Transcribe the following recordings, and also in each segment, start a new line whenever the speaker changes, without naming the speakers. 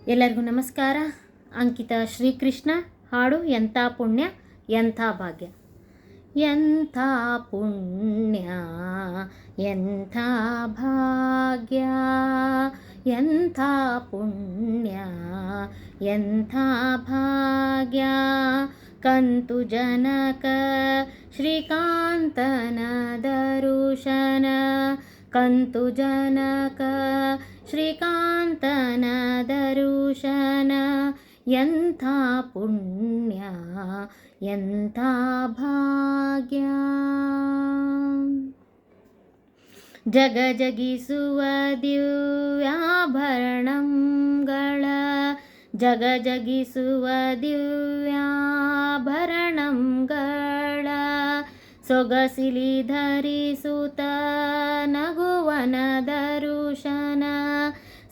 ಎಲ್ಲರಿಗೂ ನಮಸ್ಕಾರ. ಅಂಕಿತ ಶ್ರೀಕೃಷ್ಣ ಹಾಡು ಎಂಥ ಪುಣ್ಯ ಎಂಥ ಭಾಗ್ಯ. ಎಂಥ ಪುಣ್ಯ ಎಂಥ ಭಾಗ್ಯ, ಎಂಥ ಪುಣ್ಯ ಎಂಥ ಭಾಗ್ಯ. ಕಂತು ಜನಕ ಶ್ರೀಕಾಂತನ ದರುಶನ, ಕಂತು ಜನಕ ಶ್ರೀಕಾಂತನ ದರುಶನ. ಎಂಥ ಪುಣ್ಯ ಎಂಥ ಭಾಗ್ಯ. ಜಗಜಗಿಸುವ ದಿವ್ಯಾಭರಣಗಳ, ಜಗಜಗಿಸುವ ದಿವ್ಯಾಭರಣಗಳ. ಸೊಗಸಿಲಿ ಧರಿಸುತ್ತ ನಗುವನ ದರುಶನ,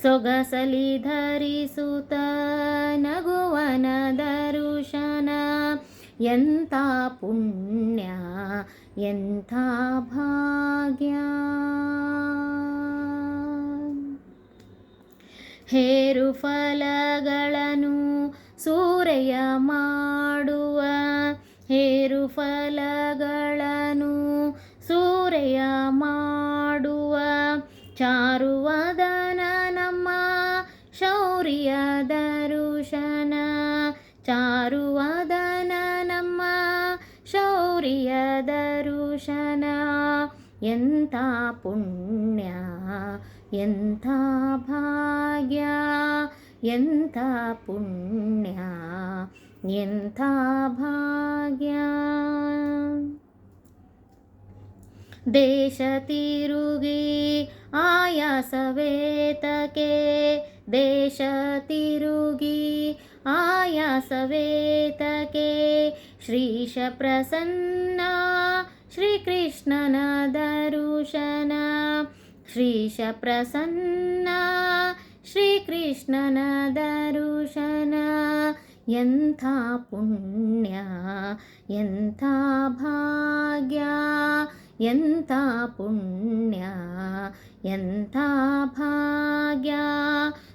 ಸೊಗಸಲಿ ಧರಿಸುತ್ತ ನಗುವನ ದರುಶನ. ಎಂಥ ಪುಣ್ಯ ಎಂಥ ಭಾಗ್ಯ. ಹೇರು ಫಲಗಳನ್ನು ಸೂರೆಯ ಮಾಡುವ, ಹೇರು ಫಲಗಳನ್ನು ಸೂರೆಯ ಮಾಡುವ. ಚಾರುವದನ ನಮ್ಮ ಶೌರ್ಯ ದರುಶನ, ಚಾರುವದನ ನಮ್ಮ ಶೌರ್ಯ ದರುಶನ. ಎಂಥ ಪುಣ್ಯ ಎಂಥ ಭಾಗ್ಯ, ಎಂಥ ಪುಣ್ಯ ಎಂಥ ಭಾಗ್ಯ. ದೇಶ ತಿರುಗಿ ಆಯಾಸವೇತಕೆ, ದೇಶ ತಿರುಗಿ ಆಯಾಸವೇತಕೆ. ಶ್ರೀಶ ಪ್ರಸನ್ನ ಶ್ರೀಕೃಷ್ಣನ ದರುಶನ, ಶ್ರೀಶ ಪ್ರಸನ್ನ ಶ್ರೀಕೃಷ್ಣನ ದರುಶನ. ಎಂಥ ಪುಣ್ಯ ಎಂಥ ಭಾಗ್ಯ, ಎಂಥ ಪುಣ್ಯ ಎಂಥ ಭಾಗ್ಯ.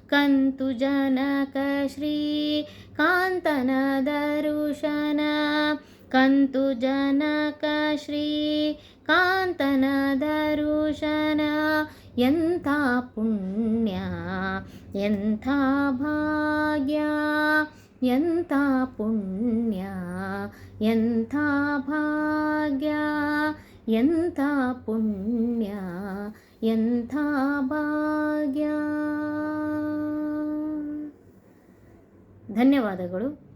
ಕಂತು ಜನಕ ಶ್ರೀಕಾಂತನ ದರುಶನ, ಕಂತು ಜನಕ ಶ್ರೀಕಾಂತನ ದರುಶನ. ಎಂಥ ಪುಣ್ಯ ಎಂಥ ಭಾಗ್ಯ, ಎಂಥ ಪುಣ್ಯ ಎಂಥ ಭಾಗ್ಯ, ಎಂಥ ಪುಣ್ಯ ಎಂಥ ಭಾಗ್ಯ. ಧನ್ಯವಾದಗಳು.